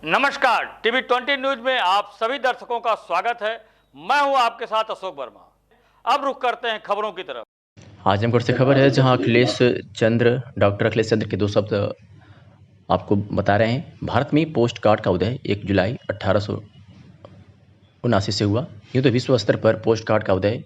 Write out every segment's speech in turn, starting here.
नमस्कार, TV 20 news में आप सभी दर्शकों का स्वागत है। मैं हूं आपके साथ अशोक वर्मा। अब रुख करते हैं खबरों की तरफ। आजमगढ़ से खबर है जहां डॉक्टर अखिलेश चंद्र के दो शब्द आपको बता रहे हैं। भारत में पोस्ट कार्ड का उदय 1 जुलाई 1879 से हुआ। यूँ तो विश्व स्तर पर पोस्ट कार्ड का उदय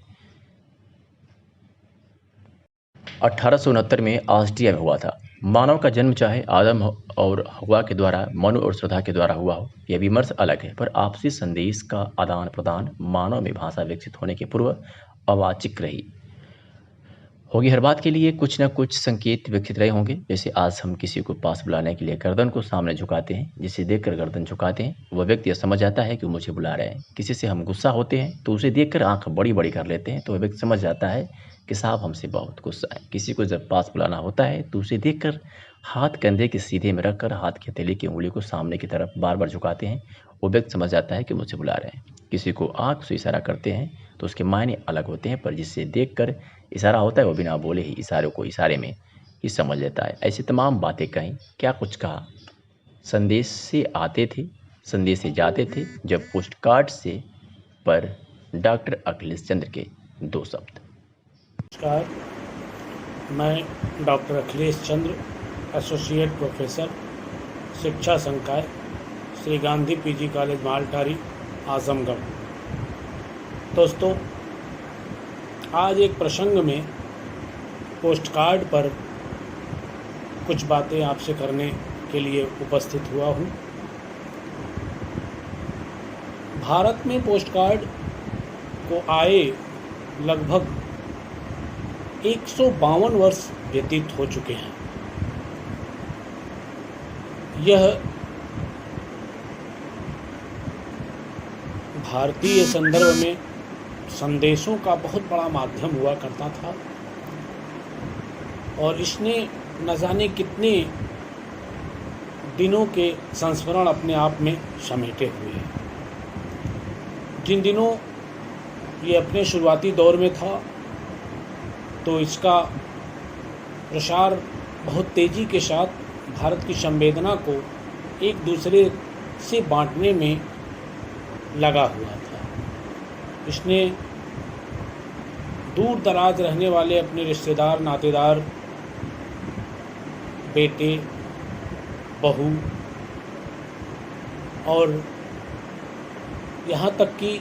1869 में ऑस्ट्रिया में हुआ था। मानव का जन्म चाहे आदम और हवा के द्वारा, मनु और श्रद्धा के द्वारा हुआ हो, यह विमर्श अलग है, पर आपसी संदेश का आदान प्रदान मानव में भाषा विकसित होने के पूर्व अवाचिक रही होगी। हर बात के लिए कुछ न कुछ संकेत विकसित रहे होंगे। जैसे आज हम किसी को पास बुलाने के लिए गर्दन को सामने झुकाते हैं, जिसे देखकर गर्दन झुकाते हैं, वह व्यक्ति यह समझ जाता है कि वो मुझे बुला रहे हैं। किसी से हम गुस्सा होते हैं तो उसे देखकर आंख बड़ी बड़ी कर लेते हैं, तो वह व्यक्ति समझ जाता है कि साहब हमसे बहुत गुस्सा है। किसी को जब पास बुलाना होता है तो उसे देखकर हाथ कंधे के सीधे में रखकर हाथ की हथेली की उंगली को सामने की तरफ बार बार झुकाते हैं, वो व्यक्ति समझ जाता है कि मुझे बुला रहे हैं। किसी को आंख से इशारा करते हैं तो उसके मायने अलग होते हैं, पर जिससे देखकर इशारा होता है वो बिना बोले ही इशारों को इशारे में ही समझ लेता है। ऐसी तमाम बातें कहीं, क्या कुछ कहा। संदेश से आते थे, संदेश से जाते थे, जब पोस्ट कार्ड से पर डॉक्टर अखिलेश चंद्र के दो शब्द। नमस्कार, मैं डॉक्टर अखिलेश चंद्र, एसोसिएट प्रोफेसर, शिक्षा संकाय, श्री गांधी पीजी कॉलेज मालटारी, आजमगढ़। दोस्तों, आज एक प्रसंग में पोस्ट कार्ड पर कुछ बातें आपसे करने के लिए उपस्थित हुआ हूँ। भारत में पोस्ट कार्ड को आए लगभग 152 वर्ष व्यतीत हो चुके हैं। यह भारतीय संदर्भ में संदेशों का बहुत बड़ा माध्यम हुआ करता था और इसने न जाने कितने दिनों के संस्मरण अपने आप में समेटे हुए हैं। जिन दिनों ये अपने शुरुआती दौर में था तो इसका प्रसार बहुत तेज़ी के साथ भारत की संवेदना को एक दूसरे से बांटने में लगा हुआ था। इसने दूर दराज रहने वाले अपने रिश्तेदार, नातेदार, बेटे, बहू और यहाँ तक कि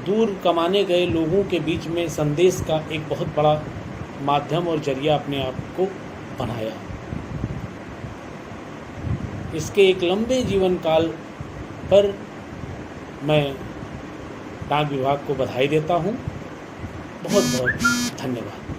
दूर कमाने गए लोगों के बीच में संदेश का एक बहुत बड़ा माध्यम और जरिया अपने आप को बनाया। इसके एक लंबे जीवन काल पर मैं डाक विभाग को बधाई देता हूँ। बहुत बहुत धन्यवाद।